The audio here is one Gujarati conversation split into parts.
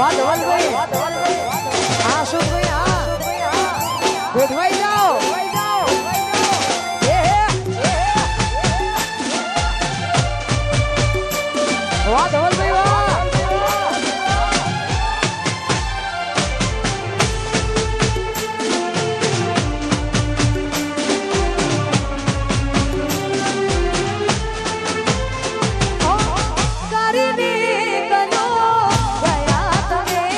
વાહ ધવલભાઈ હા સુખભાઈ હા ગોઠવાઈ જાઓ વાહ ધવલભાઈ વાહ કરીને ગનો ગયા તમે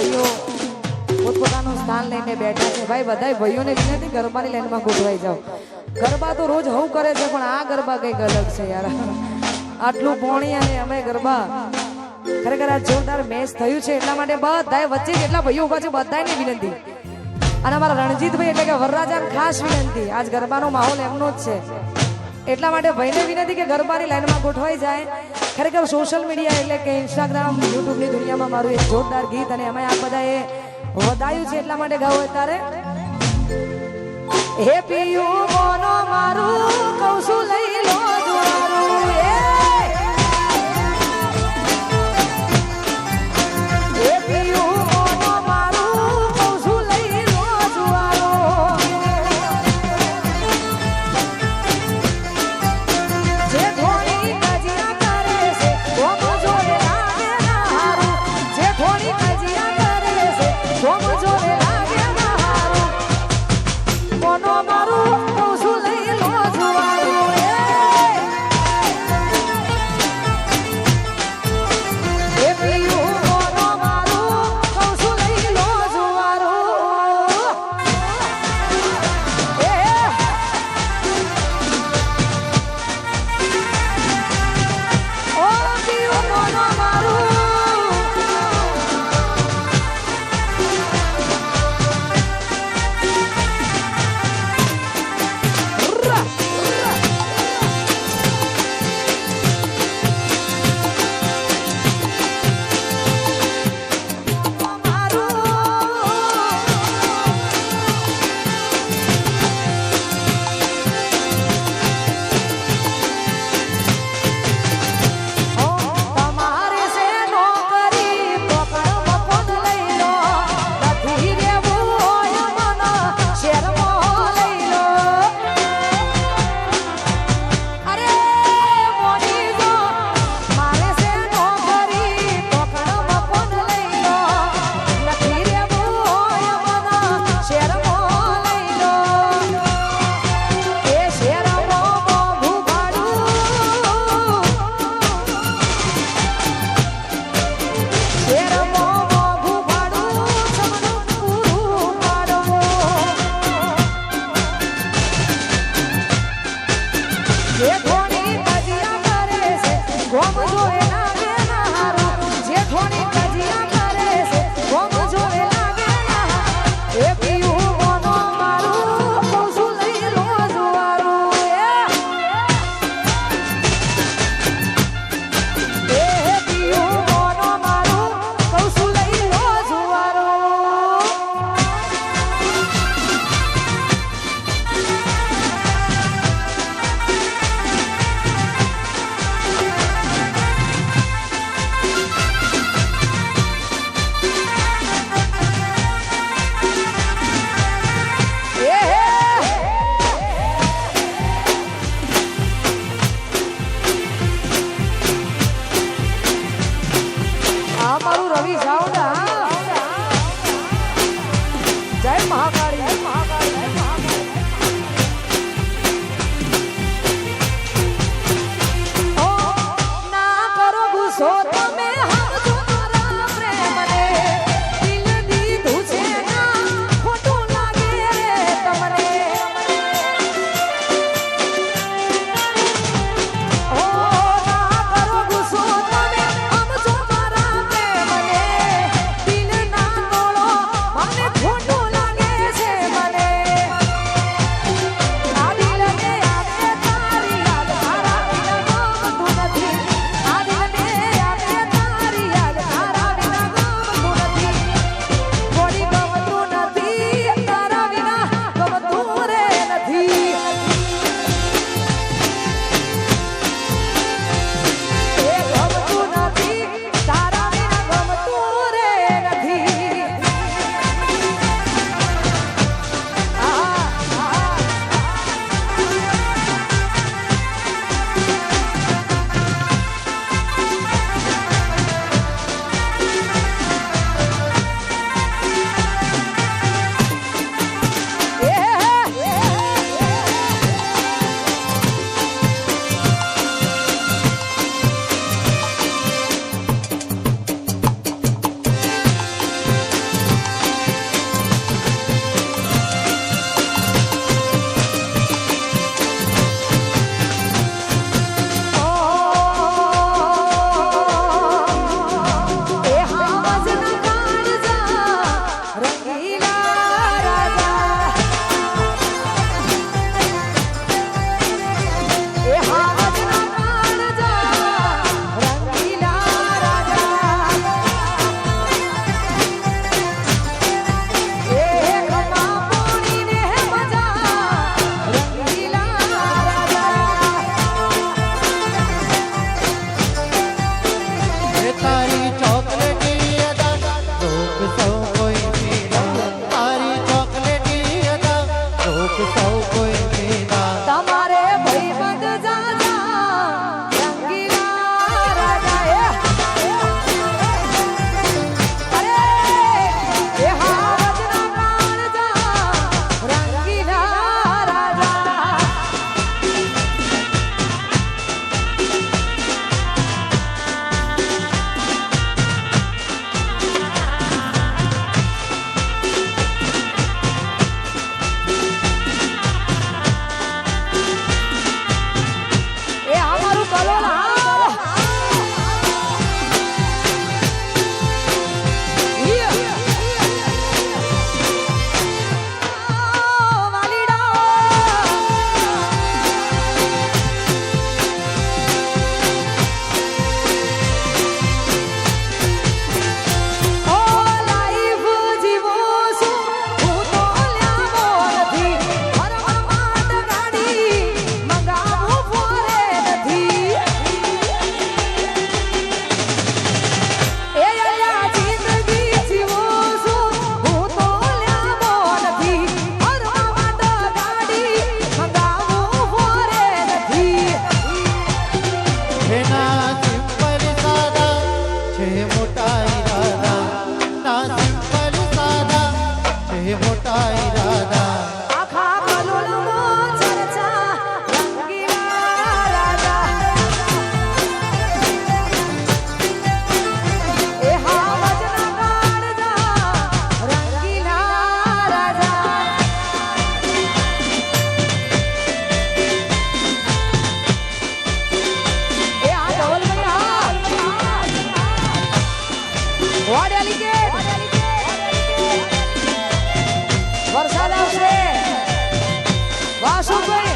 ભાઈઓ પોતપોતાનું સ્થાન લઈને બેઠા છે ભાઈ બધાય ભાઈઓને વિનંતી ગરબાની લાઈનમાં ગોઠવાઈ જાઓ ગરબા તો રોજ હવું કરે છે પણ આ ગરબા કંઈક અલગ છે યાર આટલું પોણી અને અમે ગરબા ખરેખર આ જોરદાર મેચ થયું છે એટલા માટે બધાય વચ્ચે જેટલા ભાઈઓ ઉભા છે બધાયની વિનંતી અને અમારા રણજીતભાઈ એટલે કે વરરાજાને ખાસ વિનંતી આજ ગરબાનો માહોલ એમનો જ છે એટલા માટે ભાઈને વિનંતી કે ગરબાની લાઈનમાં ગોઠવાઈ જાય ખરેખર સોશિયલ મીડિયા એટલે કે ઇન્સ્ટાગ્રામ યુટ્યુબની દુનિયામાં મારું એક જોરદાર ગીત અને અમે આ બધાએ વધાયું છે એટલા માટે ગાવું અત્યારે હે પિયું મોનો મારું કહું છું લઈ લો જુવારું હે પિયું મોનો મારું કહું છું લઈ લો જુવારું જે થોડી કજિયા કરે છે કોમ જોડે લાગે ના હારું જે થોડી કજિયા કરે છે કોમ જોડે લાગે ના હારું મોનો મારું કહું છું લઈ લો જુવારું એ પિયું મોનો મારું કહું છું લઈ લો જુવારું ઓ પિયું મોનો મારું તમારે છે નોકરી પકડ મફત લઈ લો નથી રહેવું હોય મને શહેરમાં લઈ લો અરે મોની જો મારે છે નોકરી પકડ મફત લઈ લો નથી રહેવું હોય મને શહેરમાં લઈ લો એ શહેરમાં મોંઘું ભાડું શેરમાં મોંઘું ભાડું સબનું પૂરું પાડો જે થોડી કજિયા કરે છે ગોમ જોડે લાગે ના હારું જે થોડી કજિયા કરે છે ગોમ જોડે લાગે ના હારું એ પિયું મોનો મારું કહું છું લઈ લો જુવારું એ પિયું મોનો મારું કહું છું લઈ લો જુવારું આ મારું રવિ સાવડા જય મહાકાળી જય મહાકાળી જય મહાકાળી ઓ ના કરો ગુસ્સો તમે સમજો મારા પ્રેમને દિલ દીધું છે ના ખોટું લાગે રે તમને ઓ ના કરો ગુસ્સો તમે સમજો મારા પ્રેમને વરસાદ આવશે વાસુભાઈ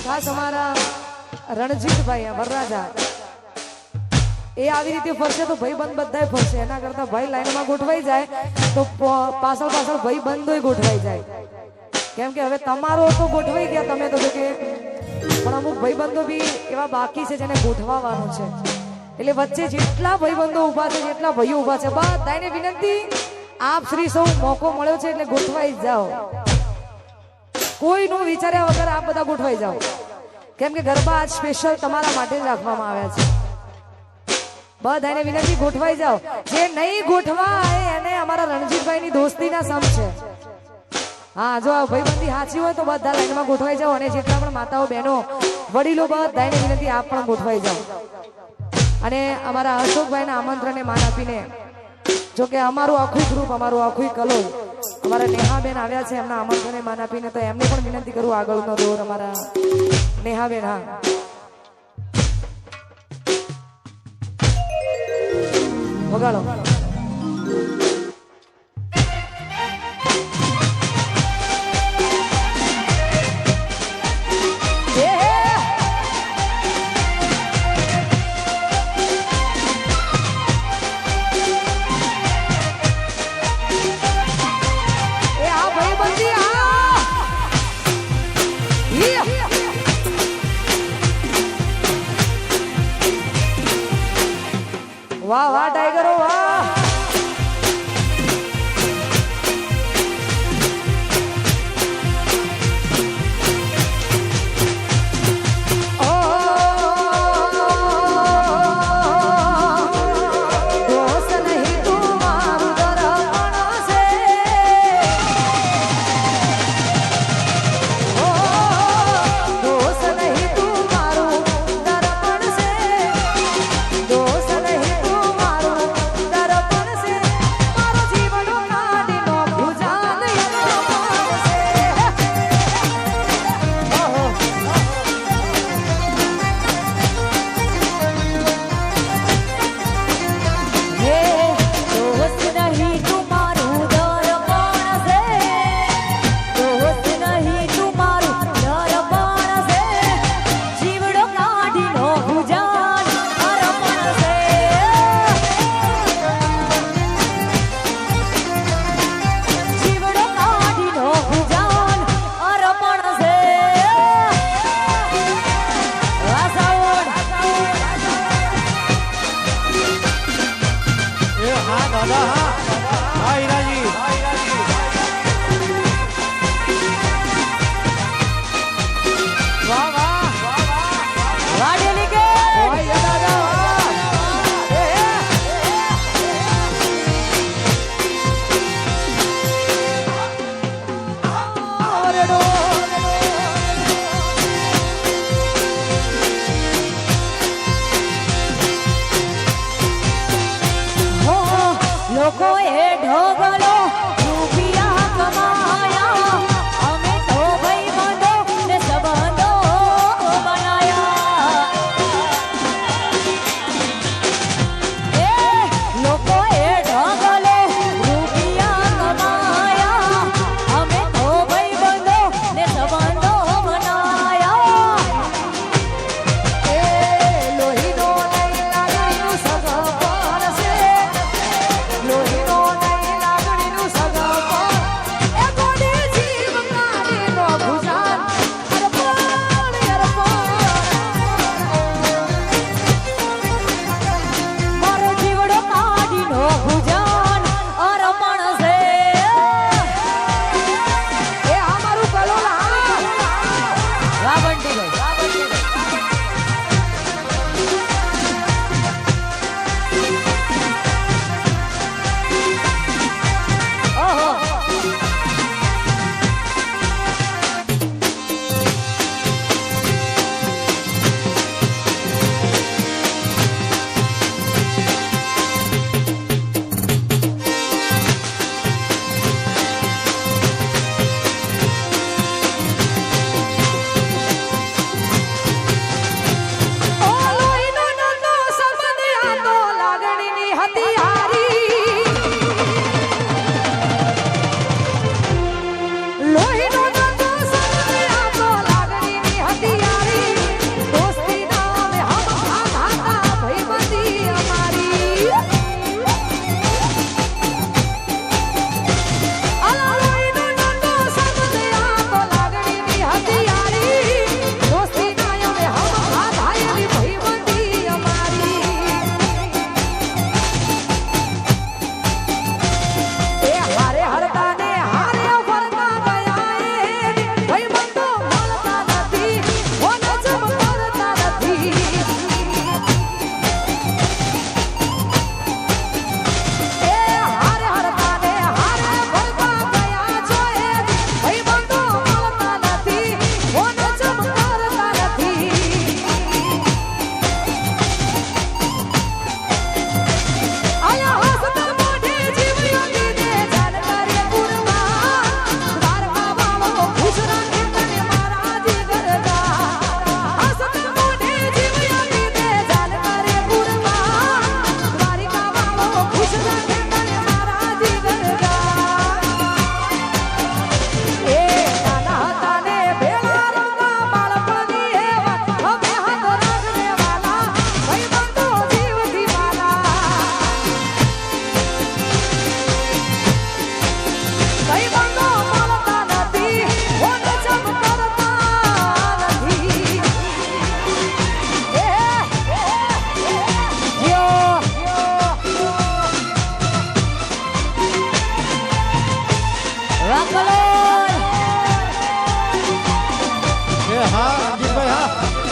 ખાસ અમારા રણજીતભાઈ વરરાજા એ આવી રીતે ફરશે તો ભાઈ બંધ બધાય ફરશે એના કરતા ભાઈ લાઈનમાં ગોઠવાઈ જાય તો પાછળ પાછળ ભાઈ બંધોય ગોઠવાઈ જાય કેમ કે હવે તમારો તો ગોઠવાઈ ગયા તમે તો કે પણ અમુક ભાઈ બંધો બી એવા બાકી છે જેને ગોઠવાવાનું છે એટલે વચ્ચે જેટલા ભાઈ બંધો ઊભા છે જેટલા ભાઈઓ ઊભા છે બધાને વિનંતી આપ શ્રી સૌ મોકો મળ્યો છે એટલે ગોઠવાઈ જાઓ કોઈનું વિચાર્યા વગર આપ બધા ગોઠવાઈ જાઓ કેમ કે ગરબા આજ સ્પેશિયલ તમારા માટે જ રાખવામાં આવ્યા છે બધાને વિનંતી ગોઠવાઈ જાઓ જે નહીં ગોઠવાય એને અમારા રણજીતભાઈની દોસ્તીના સમ છે હા જો આ ભાઈબંધી સાચી હોય તો બધા લાઈનમાં ગોઠવાઈ જાઓ અને જેટલા પણ માતાઓ બહેનો વડીલો બધાને વિનંતી આપ પણ ગોઠવાઈ જાઓ અને અમારા અશોકભાઈના આમંત્રણને માન આપીને જો કે અમારું આખું ગ્રુપ અમારું આખું કલોલ અમારા નેહાબેન આવ્યા છે એમના આમંત્રણને માન આપીને તો એમને પણ વિનંતી કરું આગળનો દોર અમારા નેહાબેન હા વગાડો વાહ વાહ ટાઈગરો વાહ એ હા રણજીતભાઈ હા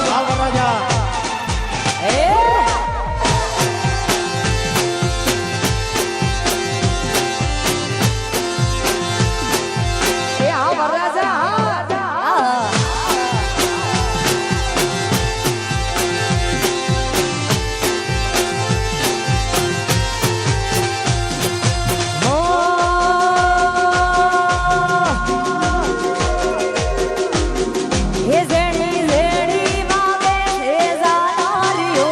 આ વરરાજા એ જેણી જેણી માં બેસે જાનારીઓ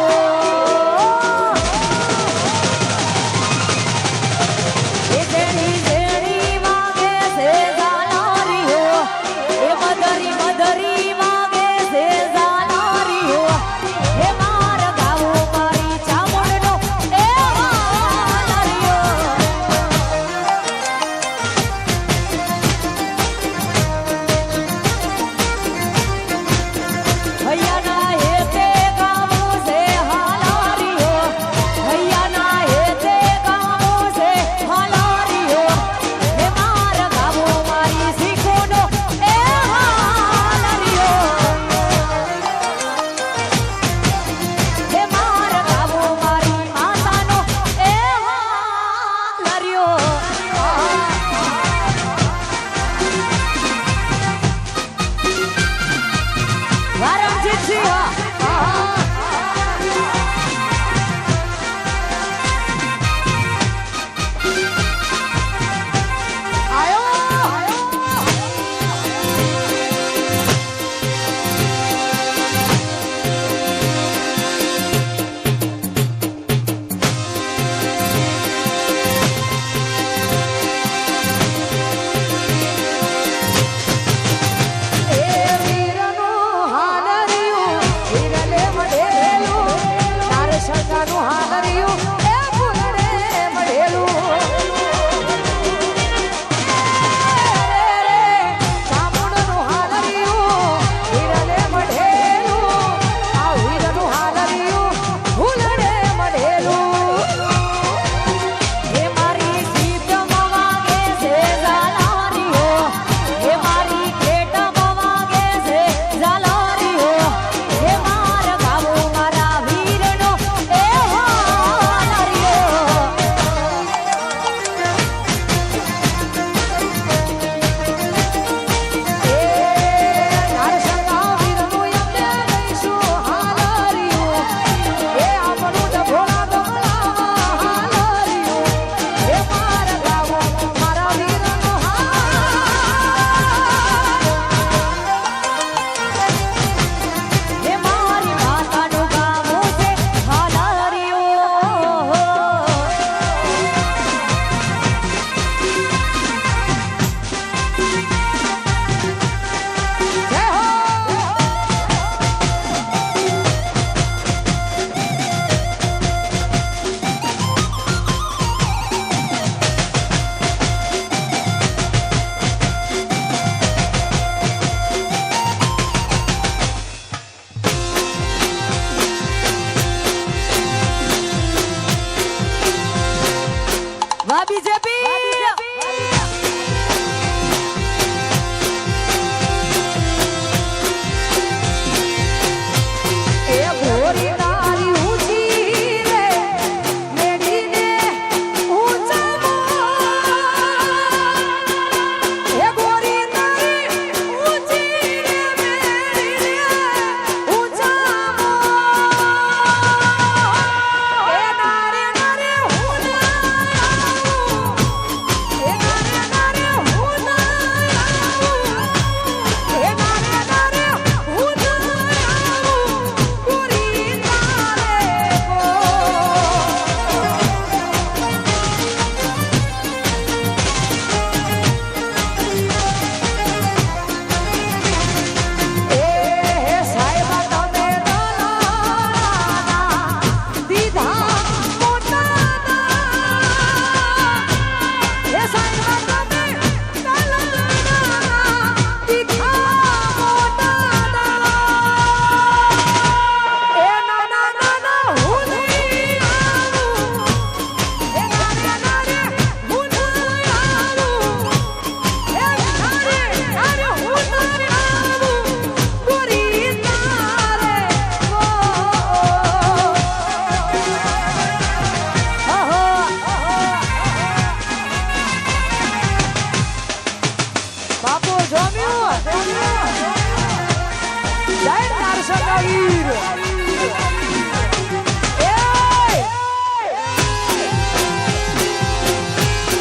વીર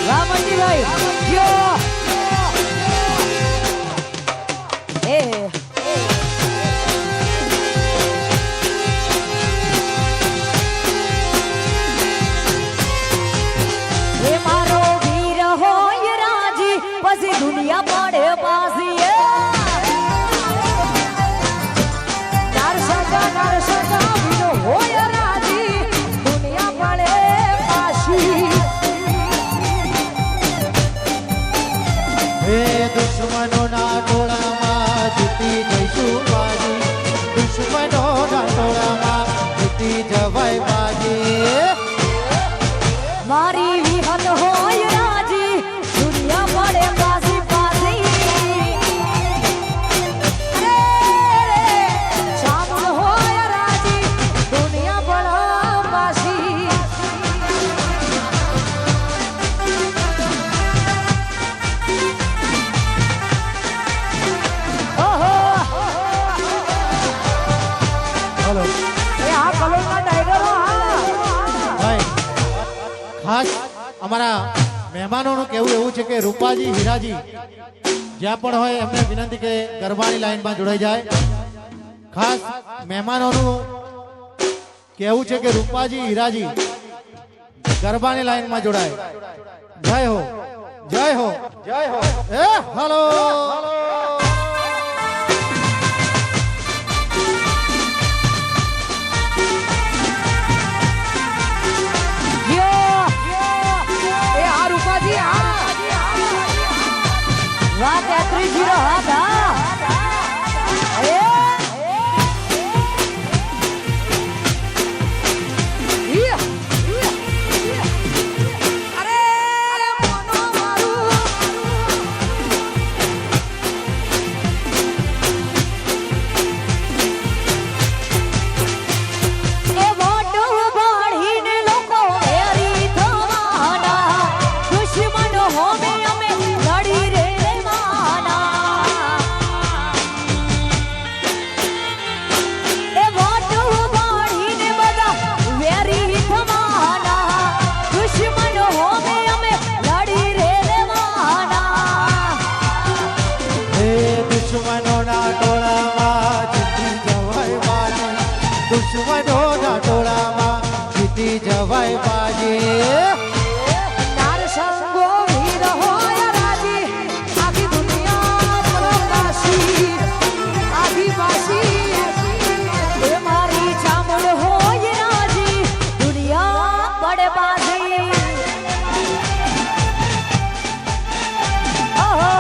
રામજીભાઈ યો એ એ મારો વીર હોય રાજી પછી દુનિયા પડે પાસી નરસકા વીર હોય રાજી દુનિયા પડે પાસી હે દુશ્મનોના ટોળામાં જીતી જઈશું બાજી દુશ્મનોના ટોળામાં જીતી જવાય બાજી મારી વિહત હોય રાજી દુનિયા પડે પાસી પાસી ચામુંડ હોય રાજી દુનિયા પડે પાસી ઓહો હલો એ આ કલોલના ટાઈગરો હા ભાઈ ખાસ અમારા મહેમાનોનું કહેવું એવું છે કે રૂપાજી હીરાજી જ્યાં પણ હોય એમને વિનંતી કે ગરબાની લાઈનમાં જોડાઈ જાય ખાસ મહેમાનોનું કહેવું છે કે રૂપાજી હીરાજી ગરબાની લાઈનમાં જોડાય જય હો જય હો જય હો એ હાલો એ આ રૂપાજી વાત 30 હતા દુશ્મનોના ટોળામાં જીતી જવાય બાજી દુશ્મનોના ટોળામાં જીતી જવાય બાજી નરસંગો વીર હોય રાજી આખી દુનિયા પ્રવાસી આદિવાસી એ મારી ચામુંડ હોય રાજી દુનિયા પડે પાસી ઓહો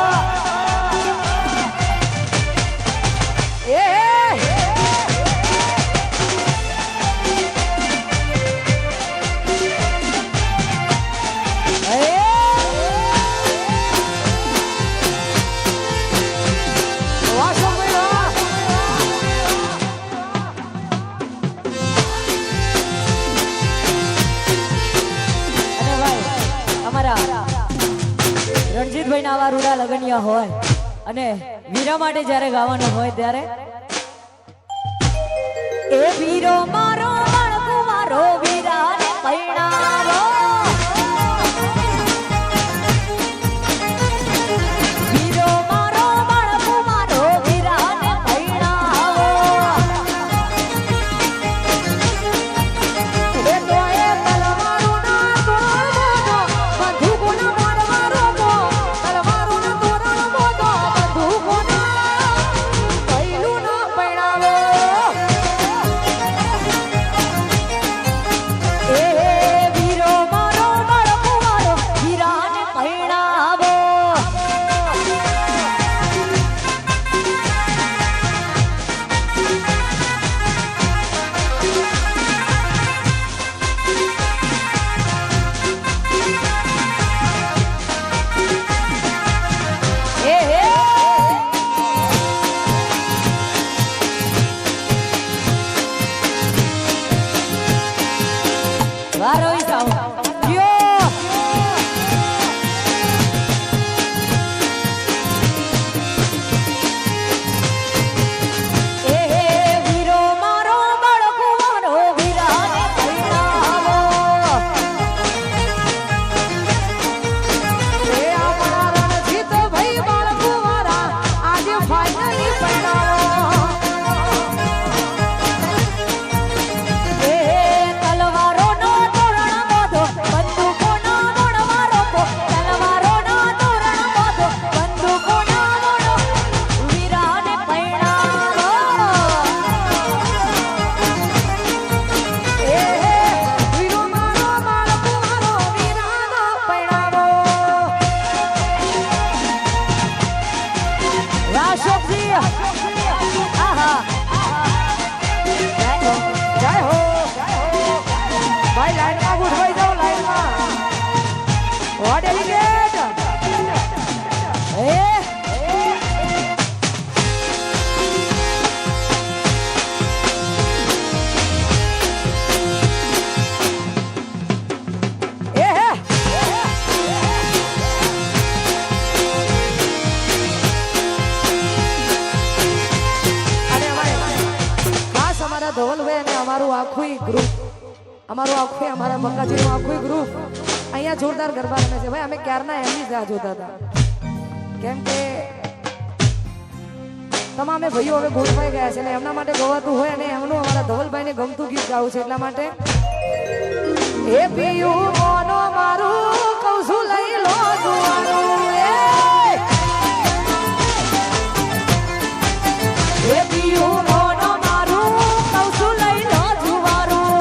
રણજીતભાઈ ના આવા રૂડા લગનિયા હોય અને વીરા માટે જ્યારે ગાવાનું હોય ત્યારે એ વીરો મારો બાળકો મારો વીરાને પૈણાવો વીરો મારો બાળકો મારો વીરાને પૈણાવો એ તો એ તલવારો ના તોરણો બંદૂકો ના મારવારો તલવારો ના તોરણ મોટો બંદૂકો ના પૈલું ના પૈણાવો એ ગ્રુપ અમારું આખું અમારા બકાજીનું આખું ગ્રુપ અહીંયા જોરદાર ગરબા રમે છે ભાઈ. અમે ક્યારના એમની જ રાહ જોતા હતા કેમ કે તમામે ભાઈઓ હવે ગોઠવાઈ ગયા છે અને એમના માટે ગવાતું હોય અને એમનું અમારા ધવલભાઈને ગમતું ગીત ગાવું છે એટલા માટે એ પિયું મોનો મારું કહું છું લઈ લો જુવાનું એ પિયું મોનો મારું કહું છું લઈ લો જુવાનું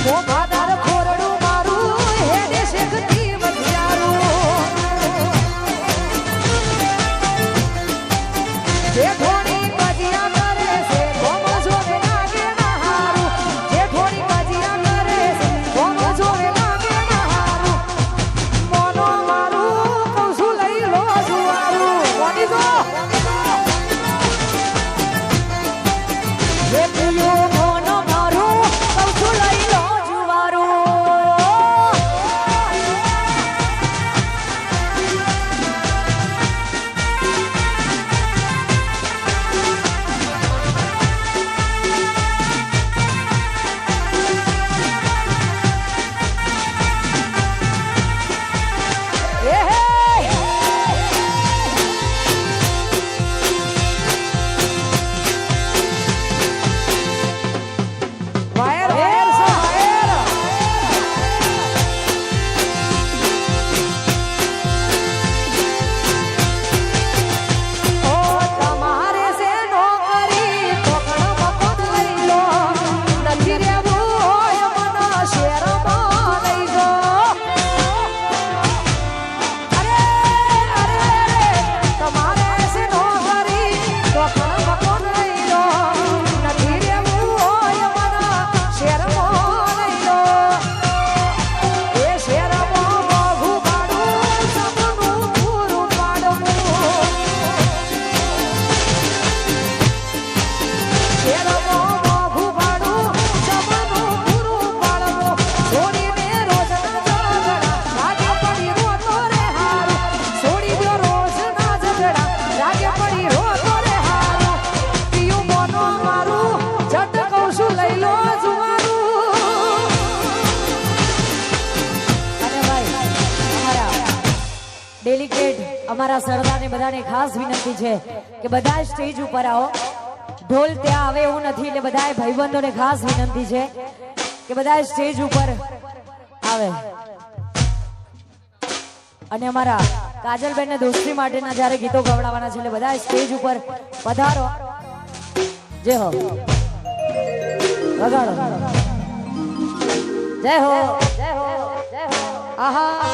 ઓ ભાદાર ખોરડું મારું હેડે શેખતી વધિયારું જે થોડી કજિયા કરે છે કોમો જોવે લાગે ના હારું જે થોડી કજિયા કરે છે કોમો જોવે લાગે ના હારું મોનો મારું કહું છું લઈ લો જુવારું મોની જો જે પિયું મોનો મારું કહું છું લઈ લો જુવારું વાયર વાયર સો વાયર ઓ તમારે સે નોકરી પકડ મફત લઈ લો નથી રહેવું હોય મન શેરમાં લઈ જો અરે અરે તમારે સે નોકરી પકડ મફત લઈ લો નથી રહેવું હોય મન શેરમાં લઈ લો એ શેરમાં મોઘું પાડું સપનું પૂરું પાડવું શેરમાં મોઘું પાડું સપનું પૂરું પાડવું છોડીને રોજના ઝઘડા લાગે પડી રોતો રે હારું છોડી દો રોજના ઝઘડા લાગે પડી રોતો રે હારું પિયું મોનો મારું જટ કહું છું લઈ લો જુવારું અને ભાઈ અમારા ડેલિકેટ અમારા સરદારને બધાને ખાસ વિનંતી છે કે બધા સ્ટેજ ઉપર આવો. ઢોલ ત્યાં આવે એવું નથી એટલે બધા ભાઈબંધોને ખાસ વિનંતી છે કે બધા સ્ટેજ ઉપર આવે અને અમારા કાજલબેનને દોસ્તી માટેના જ્યારે ગીતો ગવડાવવાના છે એટલે બધા સ્ટેજ ઉપર પધારો. જય હો વગાડો જય હો જય હો જય હો આહા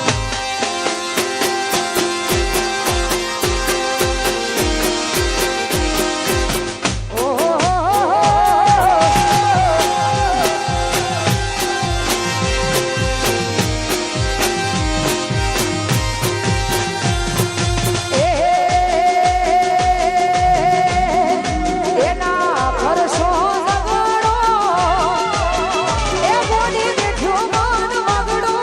એના ફરશો ઝઘડો એ બોલી બેઠો મન મગડો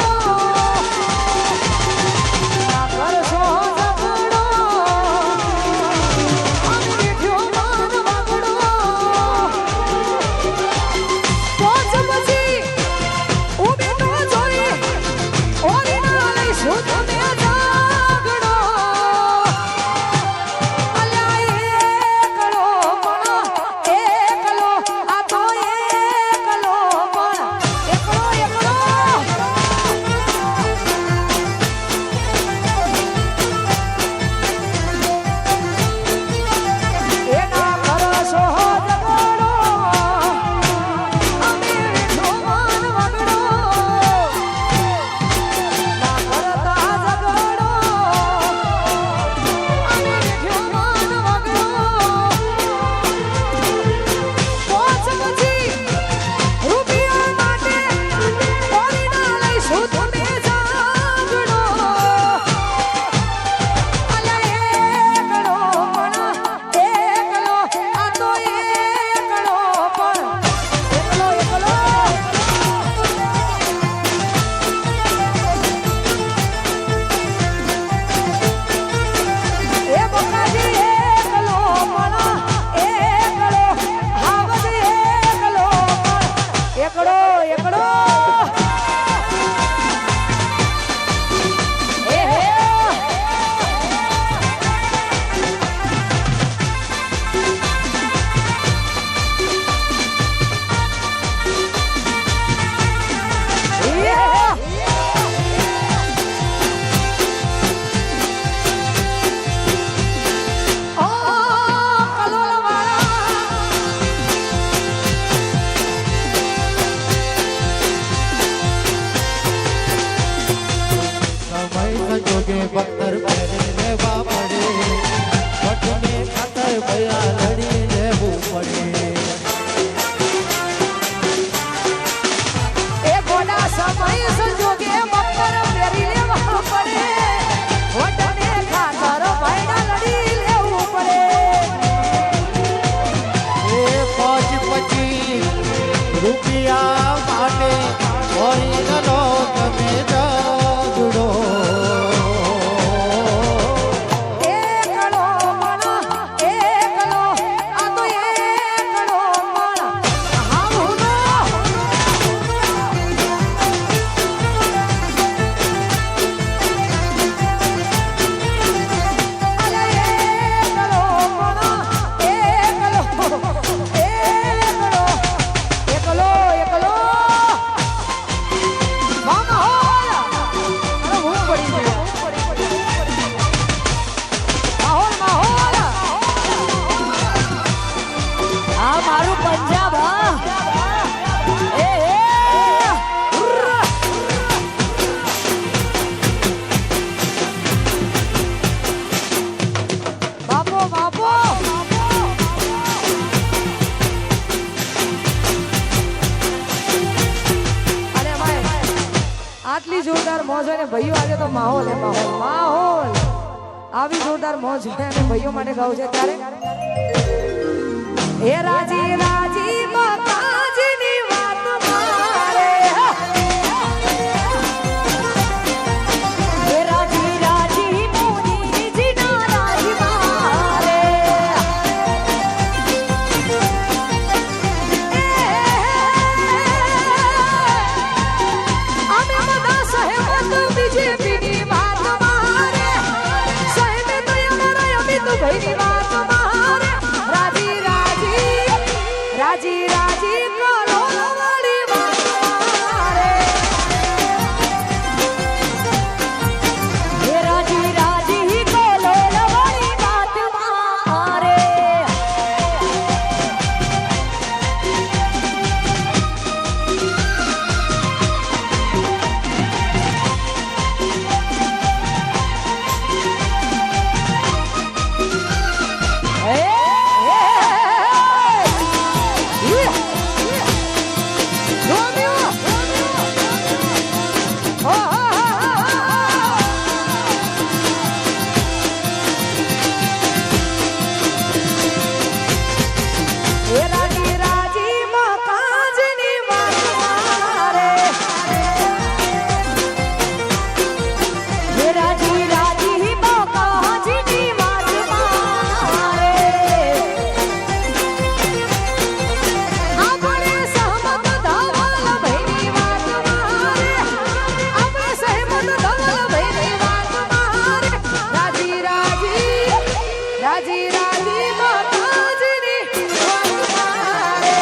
બખ્તર પહેરી લેવા પડે વટને ખાતર ભયા લડી લેવું પડે એ ગોડા સમય સંજોગે બખ્તર પહેરી લેવા પડે વટને ખાતર ભયા લડી લેવું પડે એ 25 રૂપિયા માટે ઓરિજિનલો તમે જુડો એકલો માણા એકલો આ તો એકલો માણા હાવું નો અરે એકલો માણા એકલો એકલો મામા હોલા અરે હું પડી ગયો માહોલ આ મારું પંજાબ હા એ બાપો બાપો અરે ભાઈ આટલી જોરદાર મોજ હોય ને ભાઈઓ આજે તો માહોલ હે માહોલ માહોલ આવી જોરદાર મોજ હોય અને ભાઈઓ માટે ગાવું છે ત્યારે હે રાજી રાજી માતાજીની વાત મારે હે રાજી રાજી મોદીજીના રાજી મારે અમે બધા સહેમત બીજેપીની વાત મારે સહેમત અમારા અમિત ભાઈની વાત મારે રાજી રાજી રાજી રાજી કરો વાળી વાત મારે હે રાજી રાજી કરો વાળી વાત મારે રાજી રાજી માતાજીની વાત મારે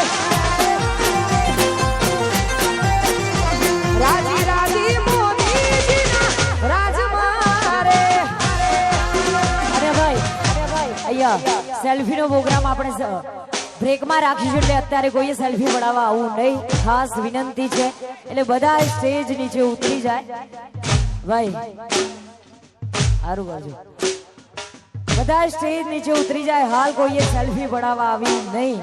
રાજી રાજી મોદીજીના રાજ મારે અરે ભાઈ અહીંયા સેલ્ફી નો પ્રોગ્રામ આપણે બ્રેકમાં રાખીશું એટલે અત્યારે કોઈએ સેલ્ફી પડાવવા આવું નહીં ખાસ વિનંતી છે એટલે બધા સ્ટેજ નીચે ઉતરી જાય ભાઈ સારું બાજુ બધા સ્ટેજ નીચે ઉતરી જાય હાલ કોઈએ સેલ્ફી પડાવવા આવી નહીં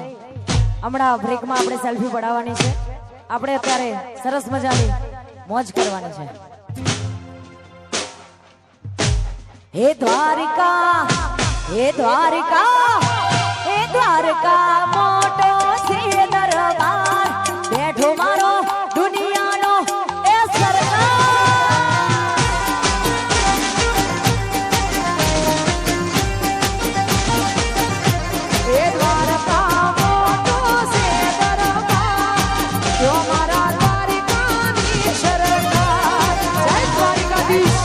હમણાં બ્રેકમાં આપણે સેલ્ફી પડાવવાની છે આપણે અત્યારે સરસ મજાની મોજ કરવાની છે હે દ્વારિકા હે દ્વારિકા હે દ્વારકા મોટો છે દરબાર બેઠો મારો દુનિયાનો એ સરકાર હે દ્વારકા મોટો છે દરબાર જો મારા દ્વારિકાની સરકાર જય દ્વારિકાધીશ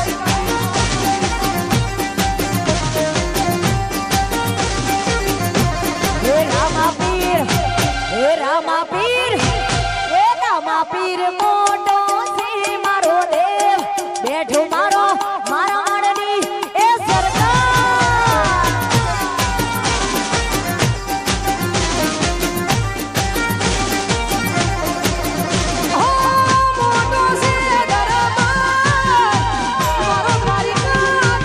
પીર મોટો છે મારો દેવ બેઠો મારો મારા માડની એ સરકાર મોટો છે દરબાર મારો દ્વારિકા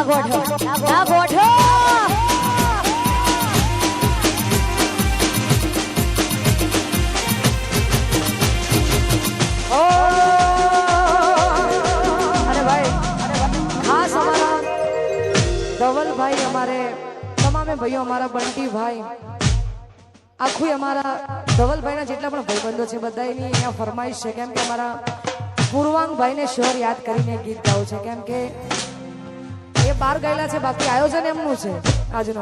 ગોઠો ના ગોઠો ઓ અરે ભાઈ ખાસ અમારા ધવલભાઈ અમારે તમામે ભાઈઓ અમારા બંટીભાઈ આખું અમારા ધવલભાઈના જેટલા પણ ભાઈબંધો છે બધાની અહીંયા ફરમાઈશ છે કેમ કે અમારા પૂર્વાંગભાઈને શોર યાદ કરીને ગીત ગાવું છે કેમ કે એ બહાર ગયેલા છે બાકી આયોજન એમનું છે આજનું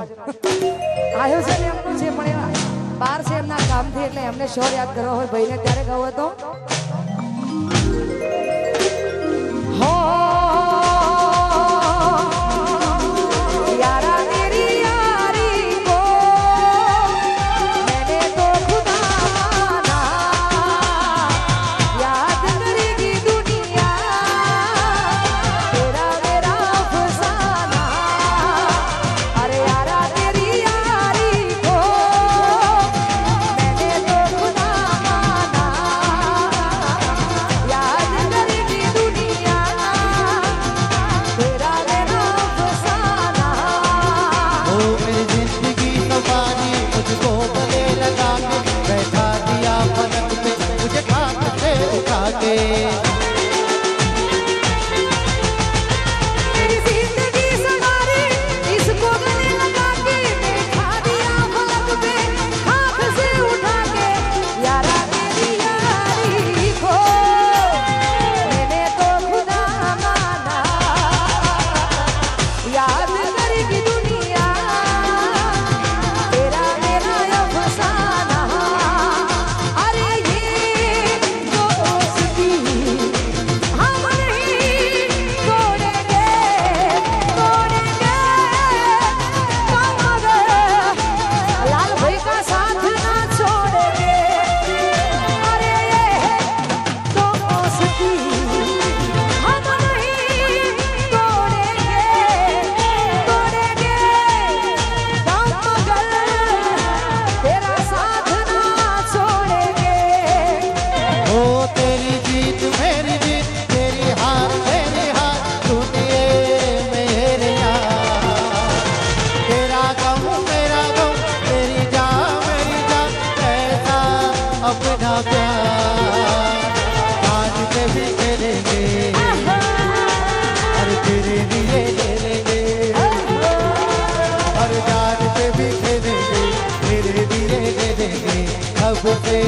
આયોજન એમનું છે પણ એ બહાર છે એમના કામથી એટલે એમને શોર યાદ કરવા હોય ભાઈને ત્યારે ગાવો હતો હો યારા તેરી યારી કો મેને તો ખુદા માના યાદ કરેગી દુનિયા તેરા મેરા અફસાના અરે યારા તેરી યારી કો મેને તો ખુદા માના યાદ કરેગી દુનિયા તેરા મેરા અફસાના ओ मेरी जिंदगी सवारी मुझको गले लगा के बैठा दिया पलक पे मुझे खाक से उठा के मेरी जिंदगी सवारी इसको गले लगा के बैठा दिया पलक पे हाथ से उठा के यारा तेरी यारी को मैंने तो खुदा माना याद करेगी दुनिया तेरा मेरा अफसाना अरे ये दोस्ती हम नहीं तोड़ेंगे तोड़ेंगे मगर लाल भाई का साथ ना छोड़ेंगे अरे ये दोस्ती हम नहीं तोड़ेंगे तोड़ेंगे मगर तेरा साथ ना छोड़ेंगे ओ तेरी जीत मेरी जीत तेरी हार मेरी हार सुनिए मेरे यार तेरा गम मेरा गम तेरी जान ऐसा अपना प्यार आज के भी खेलेंगे और तेरे लिए ले लेंगे और जान पे भी खेलेंगे तेरे लिए ले लेंगे अब से